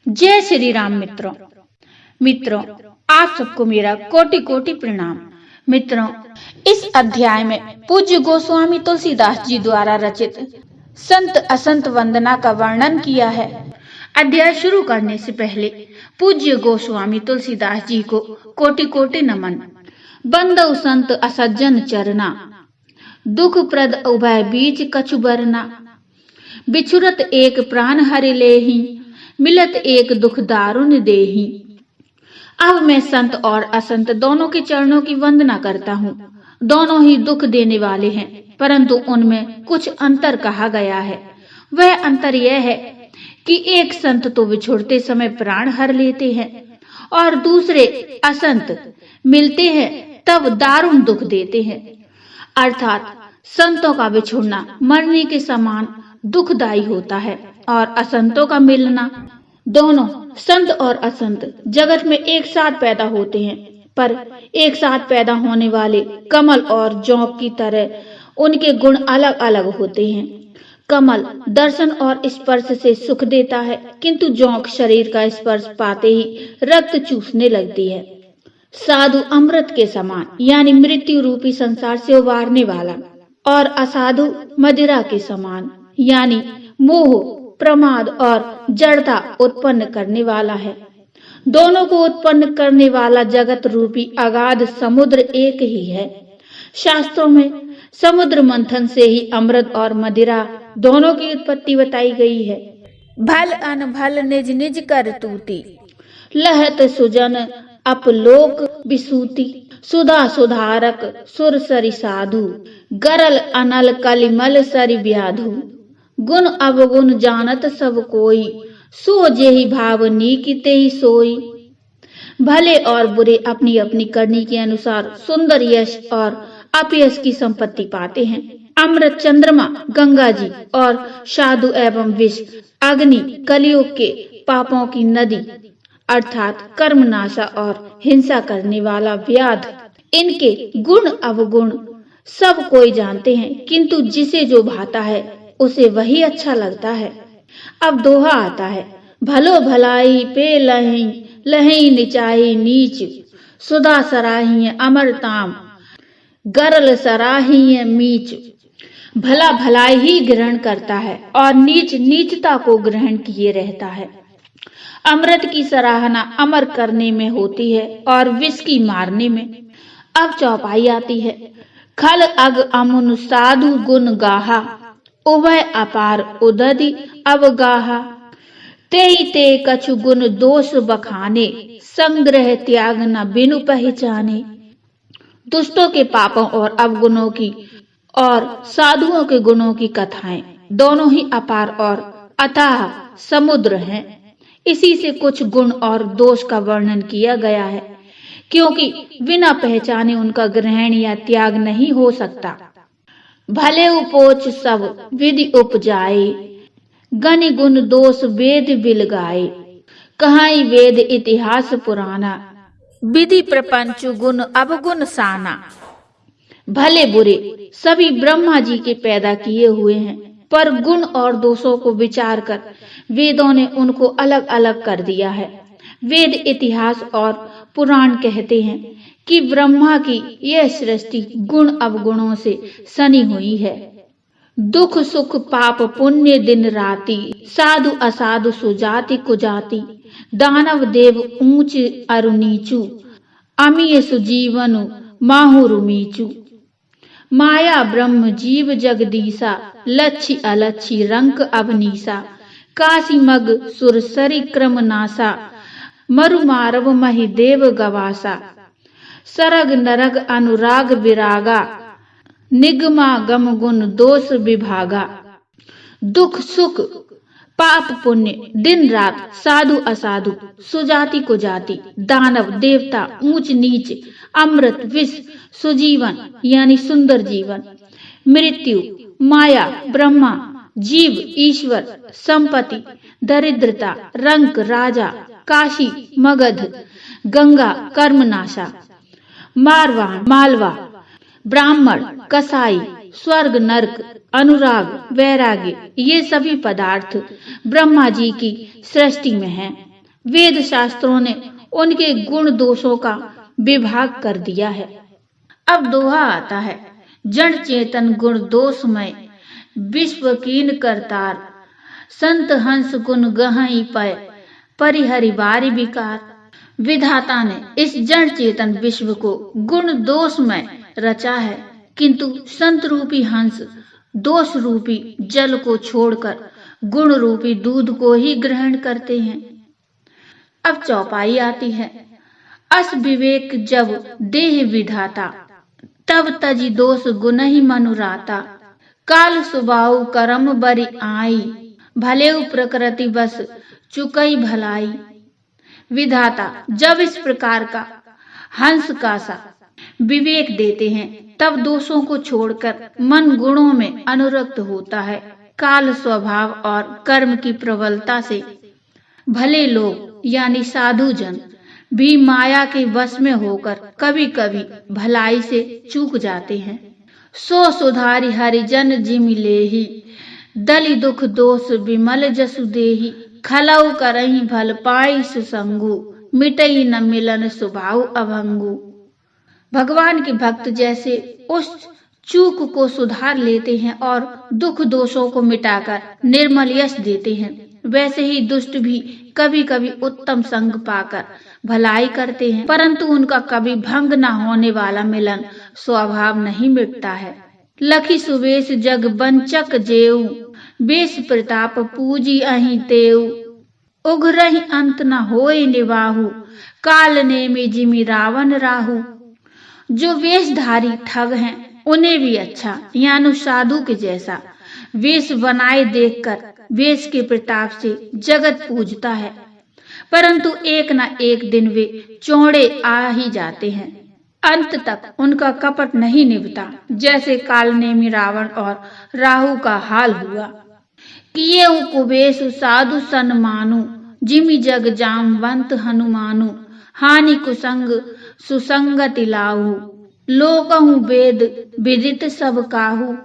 जय श्री राम मित्रों, आप सबको मेरा कोटि कोटि प्रणाम। मित्रों, इस अध्याय में पूज्य गोस्वामी तुलसीदास जी द्वारा रचित संत असंत वंदना का वर्णन किया है। अध्याय शुरू करने से पहले पूज्य गोस्वामी तुलसीदास जी को कोटि कोटि नमन। बंदौ संत असज्जन चरना, दुख प्रद उभय बीच कछु बरना। बिछुरत एक प्राण हरि लेहि, मिलत एक दुख दारुण देहि। अब मैं संत और असंत दोनों के चरणों की वंदना करता हूँ। दोनों ही दुख देने वाले हैं, परंतु उनमें कुछ अंतर कहा गया है। वह अंतर यह है कि एक संत तो बिछुड़ते समय प्राण हर लेते हैं और दूसरे असंत मिलते हैं तब दारुण दुख देते हैं। अर्थात संतों का बिछुड़ना मरने के समान दुखदायी होता है और असंतों का मिलना, दोनों संत और असंत जगत में एक साथ पैदा होते हैं, पर एक साथ पैदा होने वाले कमल और जौं की तरह उनके गुण अलग अलग होते हैं। कमल दर्शन और स्पर्श से सुख देता है, किंतु जौं शरीर का स्पर्श पाते ही रक्त चूसने लगती है। साधु अमृत के समान यानी मृत्यु रूपी संसार से उबारने वाला, और असाधु मदिरा के समान यानी मोह, प्रमाद और जड़ता उत्पन्न करने वाला है। दोनों को उत्पन्न करने वाला जगत रूपी अगाध समुद्र एक ही है। शास्त्रों में समुद्र मंथन से ही अमृत और मदिरा दोनों की उत्पत्ति बताई गई है। भल अनभल निज निज कर तूती, लहत सुजन अपलोक बिसूती। सुधा सुधारक सुर सरि साधु, गरल अनल कलिमल सरि व्याधु। गुण अवगुण जानत सब कोई, सो जेहि भाव नीक तेहि सोई। भले और बुरे अपनी अपनी करनी के अनुसार सुंदर यश और अपयश की संपत्ति पाते हैं। अमृत चंद्रमा गंगा जी और साधु एवं विष अग्नि कलियुग के पापों की नदी अर्थात कर्मनाशा और हिंसा करने वाला व्याध। इनके गुण अवगुण सब कोई जानते हैं, किंतु जिसे जो भाता है उसे वही अच्छा लगता है। अब दोहा आता है, भलो भलाई पे लही, लही निचाही नीच। सुधा सराही अमरताम, गरल सराही मीच। भला भलाई ही ग्रहण करता है और नीच नीचता को ग्रहण किए रहता है। अमृत की सराहना अमर करने में होती है और विष की मारने में। अब चौपाई आती है, खल अग अमुन साधु गुण गाहा, उभय अपार उदधि अवगाहा। तेई ते कछु गुण दोष बखाने, संग्रह त्याग न बिनु पहचाने। दुष्टों के पापों और अवगुणों की और साधुओं के गुणों की कथाएं दोनों ही अपार और अथाह समुद्र हैं। इसी से कुछ गुण और दोष का वर्णन किया गया है, क्योंकि बिना पहचाने उनका ग्रहण या त्याग नहीं हो सकता। भले उपोच सब विधि उपजाए, गनि गुण दोष वेद बिलगाए। कहाई वेद इतिहास पुराना, विधि प्रपंच गुण अवगुण साना। भले बुरे सभी ब्रह्मा जी के पैदा किए हुए हैं, पर गुण और दोषों को विचार कर वेदों ने उनको अलग अलग कर दिया है। वेद इतिहास और पुराण कहते हैं कि ब्रह्मा की यह सृष्टि गुण अवगुणों से सनी हुई है। दुख सुख पाप पुण्य दिन राति, साधु असाधु सुजाति कुजाति। दानव देव ऊंच अरु नीचू, अमीय सुजीवनु माहुरु मीचू। माया ब्रह्म जीव जगदीसा, लच्छी अलच्छी रंक अवनीसा। काशी मग सुर सरि क्रम नासा, मरु मारव महि देव गवासा। सरग नरग अनुराग विरागा, निगमा गम गुण दोष विभागा। दुख सुख पाप पुण्य दिन रात, साधु असाधु सुजाति कुजाति। दानव देवता ऊंच नीच, अमृत विष सुजीवन यानी सुंदर जीवन। मृत्यु माया ब्रह्मा जीव ईश्वर, संपत्ति दरिद्रता, रंक राजा, काशी मगध, गंगा कर्मनाशा। मारवाण मालवा, ब्राह्मण कसाई, स्वर्ग नरक, अनुराग वैराग्य, ये सभी पदार्थ ब्रह्मा जी की सृष्टि में हैं। वेद शास्त्रों ने उनके गुण दोषों का विभाग कर दिया है। अब दोहा आता है, जड़ चेतन गुण दोषमय विश्व कीन करतार, संत हंस गुण गहई पय परिहरि बारी विकार। विधाता ने इस जड़ चेतन विश्व को गुण दोषमय रचा है, किंतु संत रूपी हंस दोष रूपी जल को छोड़कर गुण रूपी दूध को ही ग्रहण करते हैं। अब चौपाई आती है, अस विवेक जब देह विधाता, तब तजी दोष गुण ही मनुराता। काल सुबाऊ करम बरी आई, भले प्रकृति बस चुकई भलाई। विधाता जब इस प्रकार का हंस का सा विवेक देते हैं, तब दोषों को छोड़कर मन गुणों में अनुरक्त होता है। काल स्वभाव और कर्म की प्रबलता से भले लोग यानी साधु जन भी माया के वश में होकर कभी कभी भलाई से चूक जाते हैं। सो सुधारी हरिजन जिमि लेहि, दलि दुख दोष विमल जसु देहि। खलऊ करहि भल पाई सुसंगु, मिटई न मिलन स्वभाव अभंगु। भगवान के भक्त जैसे उस चूक को सुधार लेते हैं और दुख दोषों को मिटाकर निर्मल यश देते हैं, वैसे ही दुष्ट भी कभी कभी उत्तम संग पाकर भलाई करते हैं, परंतु उनका कभी भंग न होने वाला मिलन स्वभाव नहीं मिटता है। लखी सुवेश जग बंचक जेऊ, बेस प्रताप पूजी अहि तेऊ। उघरहि अंत न होए निवाहु, काल नेमि जिमि रावण राहु। जो वेशधारी ठग हैं उन्हें भी अच्छा यानी साधु के जैसा वेश बनाए देखकर वेश के प्रताप से जगत पूजता है, परंतु एक न एक दिन वे चौड़े आ ही जाते हैं। अंत तक उनका कपट नहीं निभता, जैसे कालनेमी रावण और राहु का हाल हुआ। किए कुबेश साधु सन मानु, जिमि जग जामवंत हनुमानु। हानि कुसंग सुसंगति लाहु, लोकहु वेद विदित सब काहू।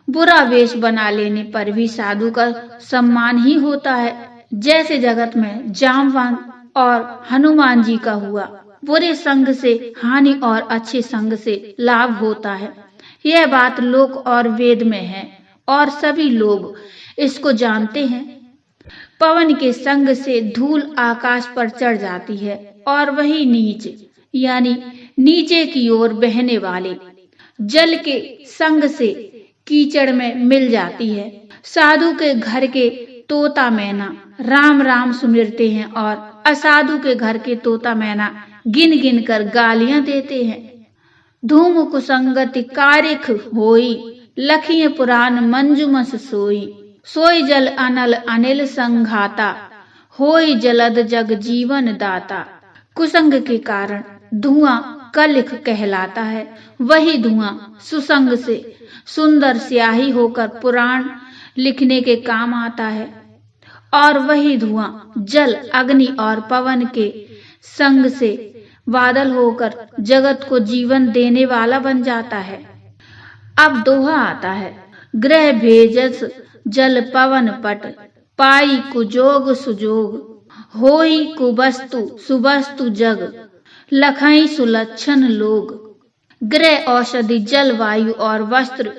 बुरा वेश बना लेने पर भी साधु का सम्मान ही होता है, जैसे जगत में जामवंत और हनुमान जी का हुआ। बुरे संग से हानि और अच्छे संग से लाभ होता है। यह बात लोक और वेद में है और सभी लोग इसको जानते हैं। पवन के संग से धूल आकाश पर चढ़ जाती है और वही नीच यानी नीचे की ओर बहने वाले जल के संग से कीचड़ में मिल जाती है। साधु के घर के तोता मैना राम राम सुमिरते हैं और असाधु के घर के तोता मैना गिन गिन कर गालियां देते हैं। धूम कुसंगति कारिख होई, लखिए पुराण मंजुमस सोई। सोई जल अनल अनिल संघाता, होई जलद जग जीवन दाता। कुसंग के कारण धुआं कलिख कहलाता है, वही धुआं सुसंग से सुंदर स्याही होकर पुराण लिखने के काम आता है, और वही धुआं जल अग्नि और पवन के संग से बादल होकर जगत को जीवन देने वाला बन जाता है। अब दोहा आता है, ग्रह भेजस जल पवन पट, पाई कुजोग सुजोग। होई कुवस्तु सुवस्तु जग, लखई सुलक्षण लोग। ग्रह औषधि जल वायु और वस्त्र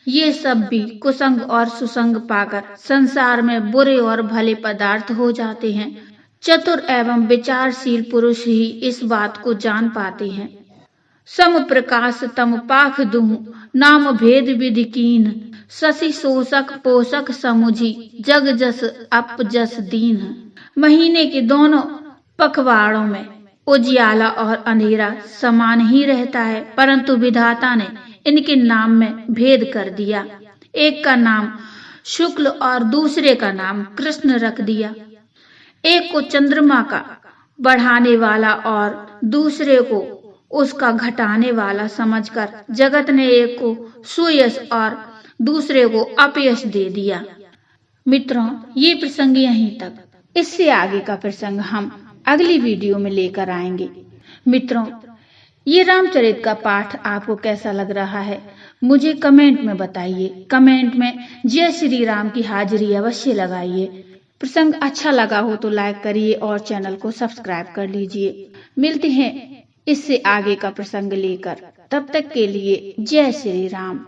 ये सब भी कुसंग और सुसंग पाकर संसार में बुरे और भले पदार्थ हो जाते हैं। चतुर एवं विचारशील पुरुष ही इस बात को जान पाते हैं। सम प्रकाश तम पाख दुहु, नाम भेद विधि कीन। शशि शोषक पोषक समुझी, जग जस अप जस दीन। महीने के दोनों पखवाड़ों में उजियाला और अंधेरा समान ही रहता है, परंतु विधाता ने इनके नाम में भेद कर दिया। एक का नाम शुक्ल और दूसरे का नाम कृष्ण रख दिया। एक को चंद्रमा का बढ़ाने वाला और दूसरे को उसका घटाने वाला समझकर जगत ने एक को सुयश और दूसरे को अपयश दे दिया। मित्रों, ये प्रसंग यहीं तक। इससे आगे का प्रसंग हम अगली वीडियो में लेकर आएंगे। मित्रों, ये रामचरित का पाठ आपको कैसा लग रहा है मुझे कमेंट में बताइए। कमेंट में जय श्री राम की हाजिरी अवश्य लगाइए। प्रसंग अच्छा लगा हो तो लाइक करिए और चैनल को सब्सक्राइब कर लीजिए। मिलते हैं इससे आगे का प्रसंग लेकर, तब तक के लिए जय श्री राम।